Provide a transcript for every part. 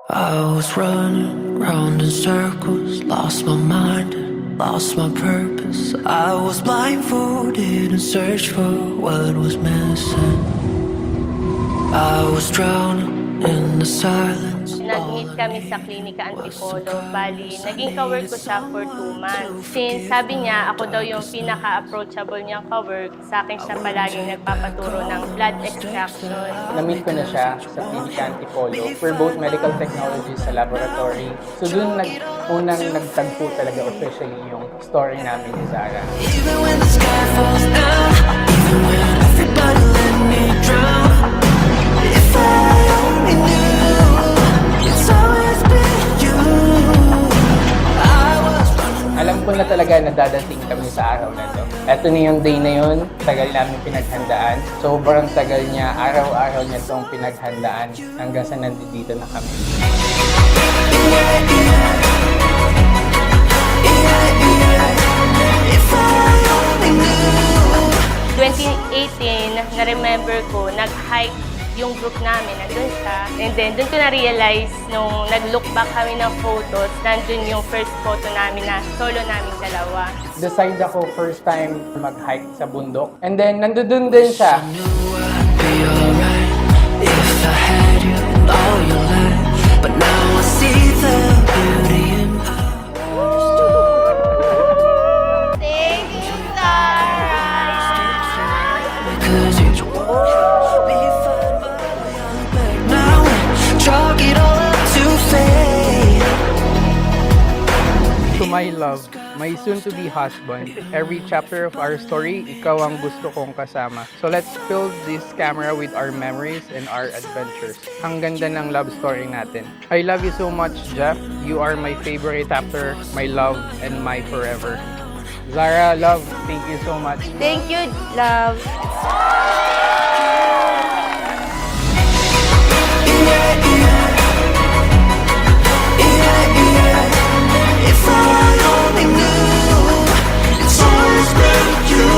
I was running round in circles, lost my mind, lost my purpose. I was blindfolded and searched for what was missing. I was drowning in the silence. Nag-meet kami sa Klinika Antipolo. Bali, naging ka-work ko siya for 2 months. Since sabi niya, ako daw yung pinaka-approachable niyang ka-work, sa akin siya palaging nagpapaturo ng blood extraction. Na-meet ko na siya sa Klinika Antipolo. We're both medical technologists sa laboratory. So doon unang nagtagpo talaga officially yung story namin ni Zara. Even when the sky falls down, even when everybody let me drown. If I only knew, it's always been you. I was running. Alam ko na talaga na dadating kami sa araw na to. Eto na yung day na yun, tagal namin pinaghandaan. Sobrang tagal niya, araw-araw niya itong pinaghandaan hanggang sa nandito na kami. 2018, na-remember ko, nag-hike yung group namin, nandun siya. And then, dun ko na-realize nung nag-look back kami ng photos, nandun yung first photo namin na solo namin dalawa. Decide ako first time mag-hike sa bundok. And then, nandun din siya. Knew I'd be alright if I had you and all your life. But now I see the beauty in Thank you, Zara! because it's be fine, but I'm back now and chalk it all up to fate. To my love, my soon-to-be husband, every chapter of our story, ikaw ang gusto kong kasama. So let's fill this camera with our memories and our adventures. Ang ganda ng love story natin. I love you so much, Jeff. You are my favorite actor, my love, and my forever. Zara, love, thank you so much. Thank you, love. If I only knew, it's always been you.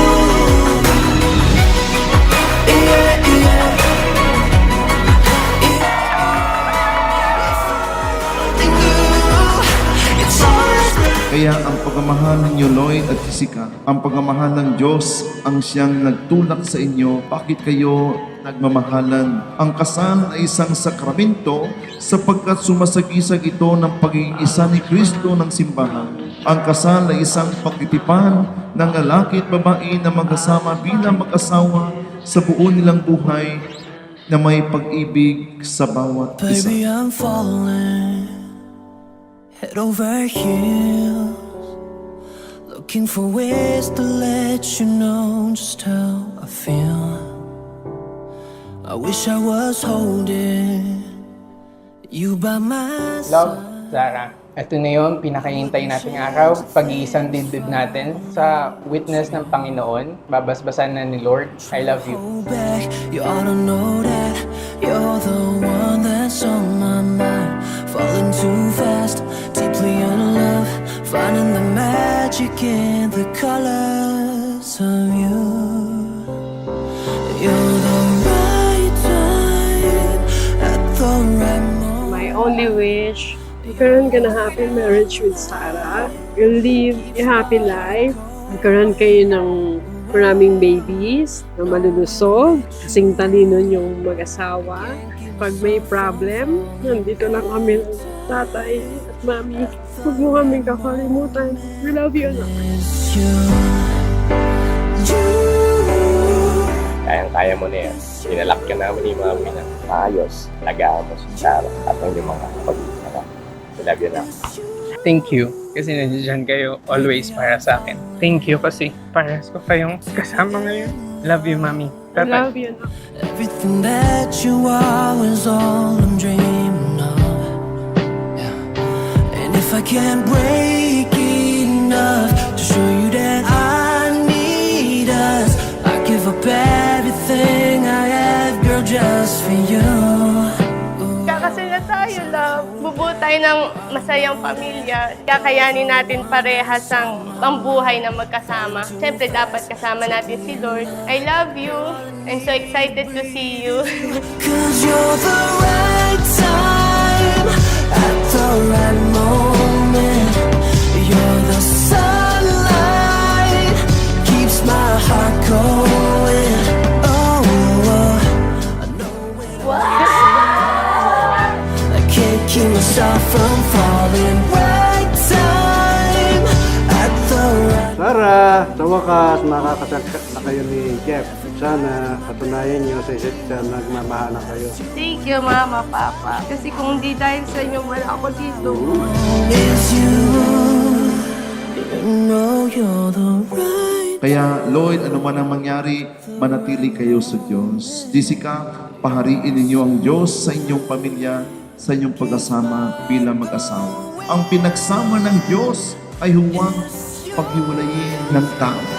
It's always been. Kaya ang pagmamahal ninyo, Lloyd at Jessica, ang pagmamahal ng Diyos ang siyang nagtulak sa inyo. Bakit kayo nagmamahalan? Ang kasal ay isang sakramento sapagkat sumasagisag ito ng pagiging isa ni Kristo ng simbahan. Ang kasal ay isang pagtitipan ng lalaki at babae na magkasama bilang mag-asawa sa buo nilang buhay na may pag-ibig sa bawat isa. Baby, I'm falling head over heels, looking for ways to let you know just how I feel. I wish I was holding you by my Love, side. Zara. Ito na yun, pinakahintay nating araw, pag-iisang dibdib natin sa witness ng Panginoon, babasbasan na ni Lord. I love you. Hold back, you ought to know that you're the one that's on my mind. Falling too fast, deeply in love, finding the magic in the colors of you. You're the right time at the right moment. My only wish, magkaroon ka na happy marriage with Sarah. You'll live a happy life. Magkaroon kayo ng maraming babies na malulusog. Kasing talino yung mag-asawa. Pag may problem, nandito lang kami ng tatay at mami. Huwag mo kaming kakalimutan. We love you. It's you. Kayang-kaya mo na yan. Sinalak ka namin ni Mami na maayos. Alagaan mo si Sarah at yung mga pag-iisahan. I love you na. Thank you kasi nandiyan kayo always para sa akin. Thank you kasi parehas ko kayong kasama ngayon. Love you, Mami. I Tatay. love you. Everything that you are is all I'm dreaming of. Yeah. And if I can't break enough to show you that I need us, I give up everything I have, girl, just for you. Kakasal na tayo, love. Bubuo tayo ng masayang pamilya. Kakayanin natin parehas ang pambuhay na magkasama. Siyempre, dapat kasama natin si Lord. I love you. I'm so excited to see you. 'Cause you're the right time stop from falling. Right time at the right. Sarah, sa wakas, makakasal na kayo ni Jeff. Sana patunayan niyo sa isa't isa na nagmamahalan kayo. Thank you, Mama, Papa. Kasi kung di dahil sa inyo, wala ako dito. Is you, you know you're the right. Kaya Lloyd, ano man ang mangyari, manatili kayo sa Diyos. Jessica, pahariin ninyo ang Diyos sa inyong pamilya, sa inyong pag-asama bilang mag-asawa. Ang pinagsama ng Diyos ay huwag paghiwalayin ng tao.